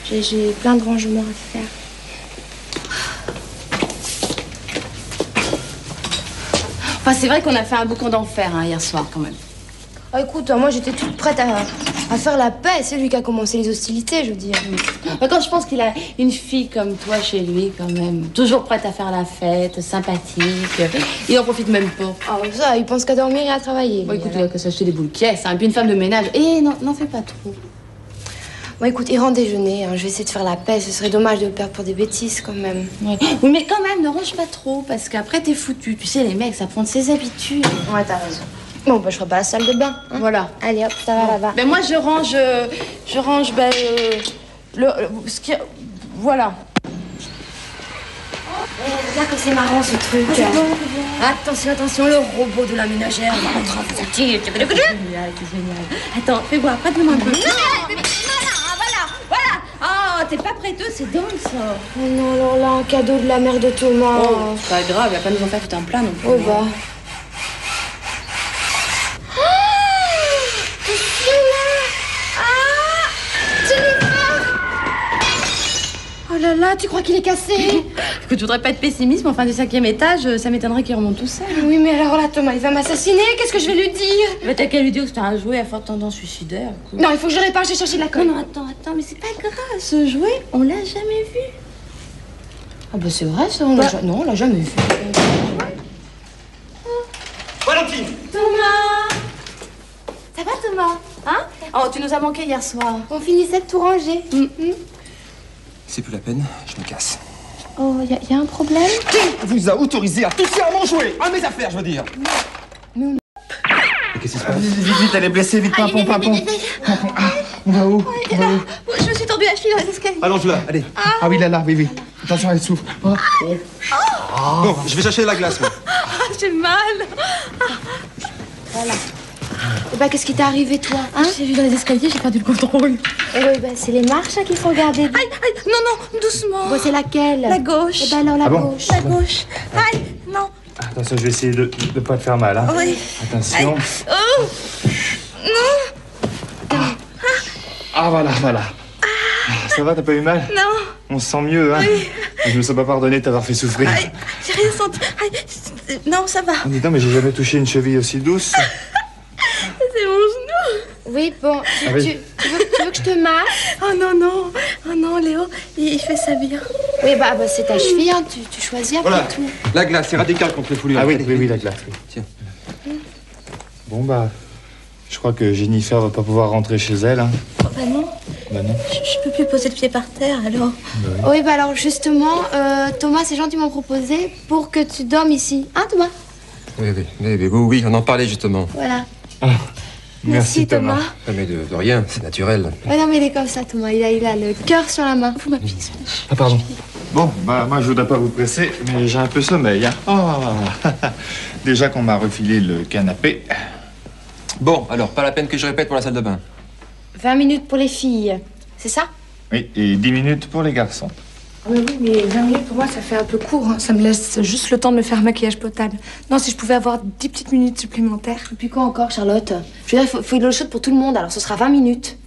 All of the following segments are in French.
J'ai plein de rangements à faire. Enfin, c'est vrai qu'on a fait un boucan d'enfer hier soir, quand même. Oh, écoute, moi, j'étais toute prête à faire la paix. C'est lui qui a commencé les hostilités, je veux dire. Mais quand je pense qu'il a une fille comme toi chez lui, quand même, toujours prête à faire la fête, sympathique, il en profite même pas. Ah, ça, il pense qu'à dormir et à travailler. Bon, écoute, il a que s'acheter des boules caisses, hein, et puis une femme de ménage. Et n'en fais pas trop. Bon, écoute, il rentre déjeuner. Hein. Je vais essayer de faire la paix. Ce serait dommage de le perdre pour des bêtises, quand même. Ouais. Oui, mais quand même, ne range pas trop, parce qu'après, t'es foutu. Tu sais, les mecs, ça prend de ses habitudes. Ouais, t'as raison. Bon, bah, je ferai pas la salle de bain. Hein. Voilà. Allez, hop, ça va là-bas. Ben, moi, je range, ce qui... Voilà. Regarde comme c'est marrant, ce truc. Attention, attention, le robot de la ménagère va rentrer en fatigue. C'est génial. Attends, fais voir, prête-moi un peu. Non, voilà. Oh, t'es pas prêteux, c'est dingue, ça. Oh non, alors là, un cadeau de la mère de Thomas. Oh, c'est pas grave, il va pas nous en faire tout un plat non plus. Oh, bah. Oh là là, tu crois qu'il est cassé? Écoute, je voudrais pas être pessimiste, mais enfin, du 5e étage, ça m'étonnerait qu'il remonte tout seul. Oui, mais alors là, Thomas, il va m'assassiner. Qu'est-ce que je vais lui dire? Mais t'as qu'à lui dire que c'était un jouet à forte tendance suicidaire. Quoi. Non, il faut que je répare, j'ai cherché de la colle. Non, attends, mais c'est pas grave. Ce jouet, on l'a jamais vu. Ah bah c'est vrai, ça, non, on l'a jamais vu. Valentine! Thomas! Ça va, Thomas? Hein? Oh, tu nous as manqué hier soir. On finissait de tout ranger. C'est plus la peine, je me casse. Oh, y a un problème? Qui vous a autorisé à toucher à mon jouet? À mes affaires, je veux dire. Non. Qu'est-ce qui se passe? Vite, elle est blessée, vite, pimpon. On va où? Je me suis tordue la cheville dans les escaliers. Allonge-la, allez. Ah oui, là, oui. Attention, elle souffre. Bon, je vais chercher la glace, moi. J'ai mal. Voilà. Et bah, qu'est-ce qui t'est arrivé, toi, hein? J'ai vu dans les escaliers, j'ai perdu le contrôle. Eh oui, bah, c'est les marches hein, qu'il faut regarder. Aïe, non, doucement. Bon, c'est laquelle? La gauche. Eh bah, alors, la gauche. La gauche. Aïe, non. Attention, je vais essayer de pas te faire mal. Hein. Oui. Attention. Oh. Non. Ah, voilà. Ça va, t'as pas eu mal? Non. On se sent mieux, hein? Oui. Je me sens pas pardonner de t'avoir fait souffrir. Aïe, j'ai rien senti. Aïe, non, ça va. Oh, dis donc, mais j'ai jamais touché une cheville aussi douce. C'est mon genou. Oui, bon. Tu veux que je te masse? Oh non, Léo, il fait ça bien. Oui, bah c'est ta cheville, hein. Tu choisis après Voilà. tout. La glace, c'est radical contre les foulures. Ah oui, la glace. Oui. Tiens. Bon, bah, je crois que Jennifer va pas pouvoir rentrer chez elle. Hein. Oh, bah non. Je peux plus poser le pied par terre, alors. Oui, bah alors justement, Thomas, ces gens m'ont proposé pour que tu dormes ici. Hein, Thomas? Oui, on en parlait justement. Voilà. Ah, merci Thomas. Ah, mais de rien, c'est naturel. Ouais, non, mais il est comme ça, Thomas. Il a le cœur sur la main. Vous m'appuyez sur la cheville. Ah, pardon. Bon, bah, moi, je voudrais pas vous presser, mais j'ai un peu sommeil. Hein. Oh, déjà qu'on m'a refilé le canapé. Bon, alors, pas la peine que je répète pour la salle de bain. 20 minutes pour les filles, c'est ça? Oui, et 10 minutes pour les garçons. Oui, mais 20 minutes pour moi, ça fait un peu court. Hein. Ça me laisse juste le temps de me faire un maquillage potable. Non, si je pouvais avoir 10 petites minutes supplémentaires. Et puis quoi encore, Charlotte? Je veux dire, il faut de l'eau chaude pour tout le monde, alors ce sera 20 minutes.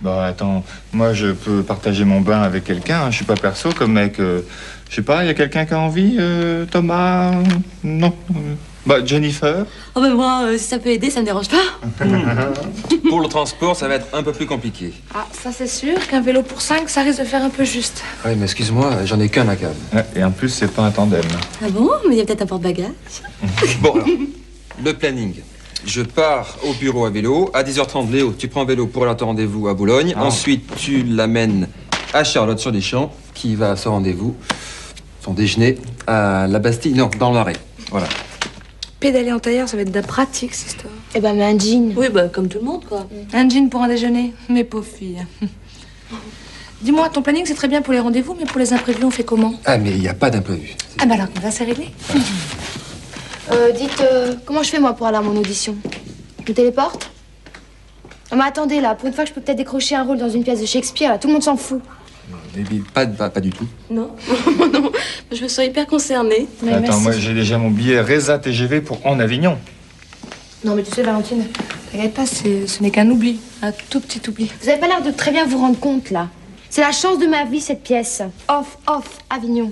Bon, attends, moi, je peux partager mon bain avec quelqu'un. Hein. Je suis pas perso comme mec. Je sais pas, il y a quelqu'un qui a envie? Thomas? Non. Bah, Jennifer? Oh, ben moi, si ça peut aider, ça me dérange pas. Pour le transport, ça va être un peu plus compliqué. Ah, ça c'est sûr qu'un vélo pour 5, ça risque de faire un peu juste. Oui, mais excuse-moi, j'en ai qu'un à cave. Ouais, et en plus, c'est pas un tandem. Ah bon? Mais il y a peut-être un porte-bagages. Bon, alors, le planning. Je pars au bureau à vélo. À 10h30, Léo, tu prends vélo pour aller à ton rendez-vous à Boulogne. Ah. Ensuite, tu l'amènes à Charlotte sur les champs, qui va à son rendez-vous, son déjeuner, à la Bastille. Non, dans l'Arrêt. Voilà. Pédaler en tailleur, ça va être de la pratique, cette histoire. Eh ben, mais un jean. Oui, bah, comme tout le monde, quoi. Un jean pour un déjeuner? Mes pauvres filles. Dis-moi, ton planning, c'est très bien pour les rendez-vous, mais pour les imprévus, on fait comment? Ah, mais il n'y a pas d'imprévu. Ah, bah alors, on va c'est réglé. Dites, comment je fais, moi, pour aller à mon audition? Je me téléporte? Non, mais attendez, là, pour une fois que je peux peut-être décrocher un rôle dans une pièce de Shakespeare, là, tout le monde s'en fout. Pas du tout. Non, non, je me sens hyper concernée. Mais Attends, merci. moi, j'ai déjà mon billet Reza TGV pour En Avignon. Non, mais tu sais, Valentine, T'inquiète pas, ce n'est qu'un oubli. Un tout petit oubli. Vous avez pas l'air de très bien vous rendre compte, là. C'est la chance de ma vie, cette pièce. Off, Avignon.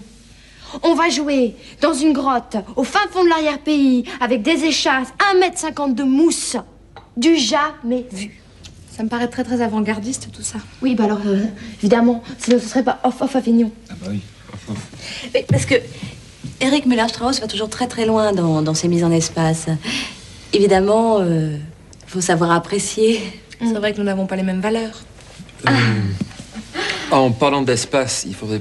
On va jouer dans une grotte, au fin fond de l'arrière-pays, avec des échasses, 1,50 m de mousse. Du jamais vu. Ça me paraît très, très avant-gardiste, tout ça. Oui, bah alors, évidemment, sinon ce serait pas off, Avignon. Ah bah oui. Mais parce que Erich Müller-Strauss va toujours très très loin dans ses mises en espace. Évidemment, faut savoir apprécier. C'est vrai que nous n'avons pas les mêmes valeurs. En parlant d'espace, il faudrait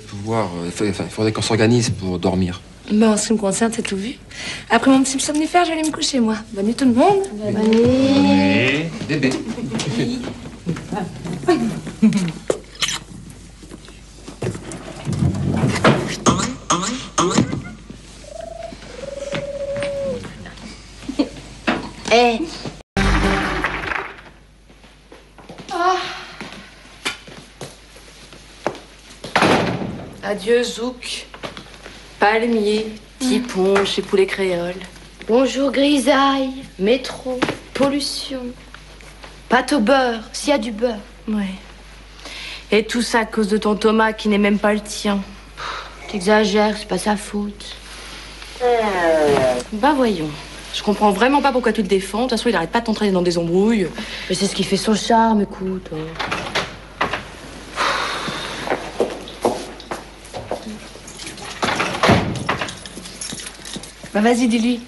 il faudrait qu'on s'organise pour dormir. Bon, en ce qui me concerne, c'est tout vu. Après mon petit somnifère, je vais aller me coucher, moi. Bonne nuit tout le monde. Bonne nuit. Bébé. Eh. Adieu, Zouk. Palmier, tiponche et poulet créole. Bonjour, grisaille, métro, pollution. Pâte au beurre, s'il y a du beurre. Ouais. Et tout ça à cause de ton Thomas qui n'est même pas le tien. T'exagères, c'est pas sa faute. Bah voyons. Je comprends vraiment pas pourquoi tu le défends. De toute façon, il arrête pas de t'entraîner dans des embrouilles. Mais c'est ce qui fait son charme, écoute. Bah vas-y, dis-lui.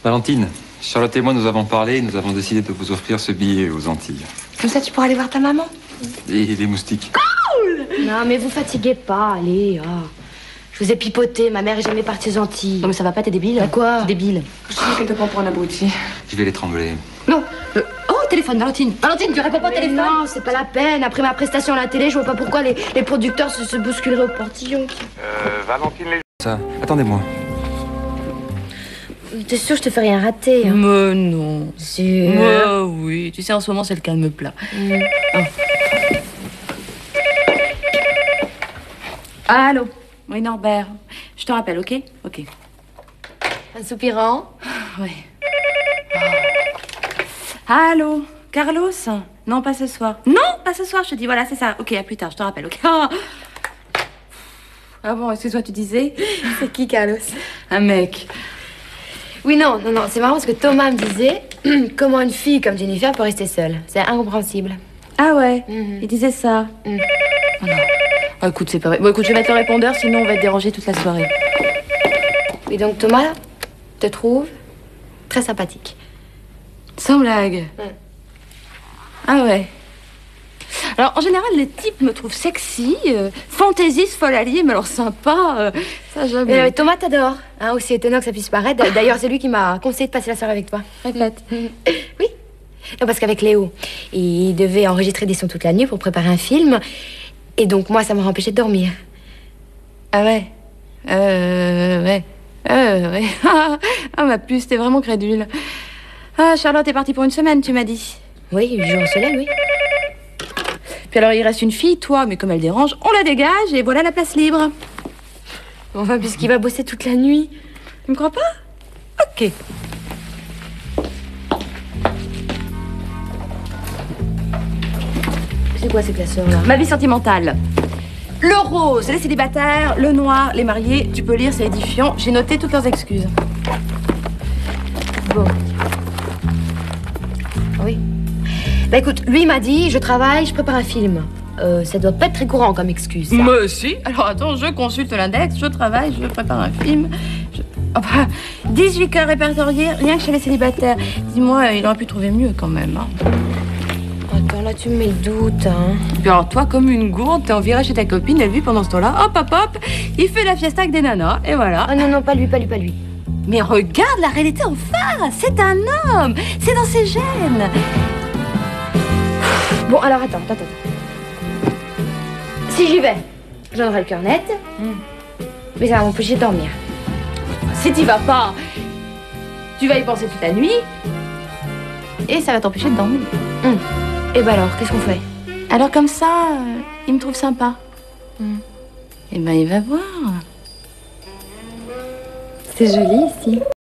Valentine, Charlotte et moi nous avons parlé et nous avons décidé de vous offrir ce billet aux Antilles. Comme ça, tu pourras aller voir ta maman. Et les moustiques. Non, mais vous fatiguez pas, allez. Je vous ai pipoté, ma mère est jamais partie aux Antilles. Non mais ça va pas, t'es débile. Bah quoi? T'es débile. Je sais qu'elle te prend pour un abruti. Je vais l'étrangler. Non. Oh, téléphone, Valentine. Valentine, tu réponds pas au Mais téléphone. non, c'est pas la peine. Après ma prestation à la télé, je vois pas pourquoi les producteurs se bousculeraient au portillon. Valentine les... Ça, attendez-moi. T'es sûr que je te fais rien rater, hein? Mais non. Sûr. Oui. Tu sais, en ce moment, c'est le calme plat. Allô. Oui, Norbert. Je te rappelle, ok? Ok. Un soupirant. Oui. Allô, Carlos? Non, pas ce soir. Non, pas ce soir, je te dis. Voilà, c'est ça. Ok, à plus tard, je te rappelle, ok? Ah bon, excuse-moi, tu disais? C'est qui, Carlos? Un mec. Oui, non, c'est marrant parce que Thomas me disait comment une fille comme Jennifer peut rester seule. C'est incompréhensible. Ah ouais, Mhm. il disait ça. Mhm. Oh non. Oh, écoute, c'est pas vrai. Bon, écoute, je vais mettre le répondeur, sinon on va être dérangé toute la soirée. Et donc Thomas te trouve très sympathique. Sans blague. Ah ouais. Alors, en général, les types me trouvent sexy, fantaisiste, folle alliée, mais alors sympa, ça jamais. Mais Thomas t'adore, hein, aussi étonnant que ça puisse paraître. D'ailleurs, c'est lui qui m'a conseillé de passer la soirée avec toi. Répète. Oui. Non, parce qu'avec Léo, il devait enregistrer des sons toute la nuit pour préparer un film. Et donc, moi, ça m'a empêché de dormir. Ah ouais. Ouais. Ouais. Ah, ma puce, t'es vraiment crédule. Ah, Charlotte est partie pour une semaine, tu m'as dit. Oui, 8 jours au soleil, oui. Puis alors, il reste une fille, toi, mais comme elle dérange, on la dégage et voilà la place libre. Enfin, puisqu'il va bosser toute la nuit. Tu me crois pas? Ok. C'est quoi ces classeurs-là? Ma vie sentimentale. Le rose, les célibataires, le noir, les mariés. Tu peux lire, c'est édifiant. J'ai noté toutes leurs excuses. Bon. Oui. Bah écoute, lui m'a dit, je travaille, je prépare un film. Ça doit pas être très courant comme excuse, ça. Mais si. Alors attends, je consulte l'index, je travaille, je prépare un film. 18 cas répertoriés, rien que chez les célibataires. Dis-moi, il aurait pu trouver mieux quand même. Hein. Attends, là, tu me mets le doute, hein. Puis alors toi, comme une gourde, t'es en virage chez ta copine, elle vit pendant ce temps-là, hop, il fait la fiesta avec des nanas, et voilà. Oh non, pas lui. Mais regarde la réalité en face, c'est un homme, c'est dans ses gènes. Bon, alors attends. Si j'y vais, j'en aurai le cœur net. Mais ça va m'empêcher de dormir. Si t'y vas pas, tu vas y penser toute la nuit, et ça va t'empêcher de dormir. Et bah alors, qu'est-ce qu'on fait? Alors comme ça, il me trouve sympa. Eh ben, il va voir. C'est joli ici.